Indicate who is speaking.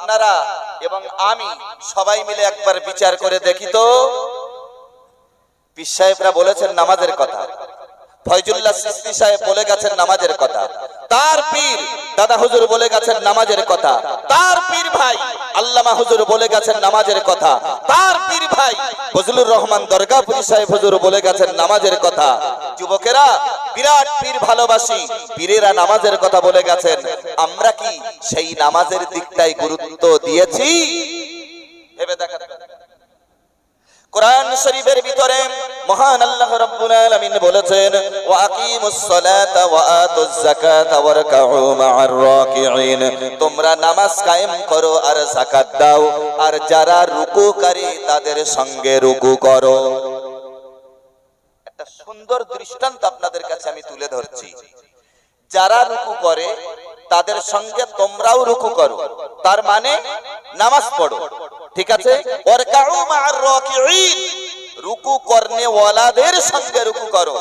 Speaker 1: আপনারা এবং আমি সবাই মিলে একবার বিচার করে দেখি তো। পীর সাহেবরা বলেছেন নামাজের কথা, ফয়জুল্লাহ চিশতি সাহেব বলে গেছেন নামাজের কথা, তার পীর দাদা হুজুর বলে গেছেন নামাজের কথা, তার পীর ভাই আল্লামা হুজুর বলে গেছেন নামাজের কথা, তার পীর ভাই ফজলুর রহমান দরগাপুরি সাহেব হুজুর বলে গেছেন নামাজের কথা। যুবকেরা, বিরাট পীর ভালোবাসি, পীরেরা নামাজের কথা বলে গেছেন, আমরা কি সেই নামাজের দিকটাই গুরুত্ব দিয়েছি? ভেবে দেখা। কোরআন শরীফের ভিতরে মহান আল্লাহ রাব্বুল আলামিন বলেছেন, ওয়া আকিমুস সালাতা ওয়া আতুজ যাকাতা ওয়ারকাউ মা'আর রাকিঈন, তোমরা নামাজ কায়েম করো আর যাকাত দাও, আর যারা রুকুকারী তাদের সঙ্গে রুকু করো। একটা সুন্দর দৃষ্টান্ত আপনাদের কাছে আমি তুলে ধরছি। যারা রুকু করে তাদের সঙ্গে তোমরাও রুকু করো, তার মানে নামাজ পড়ো, ঠিক আছে? ওয়ারকাউ মা'আর রাকিঈন, রুকু করনে ওয়ালাদের সঙ্গে রুকু করো।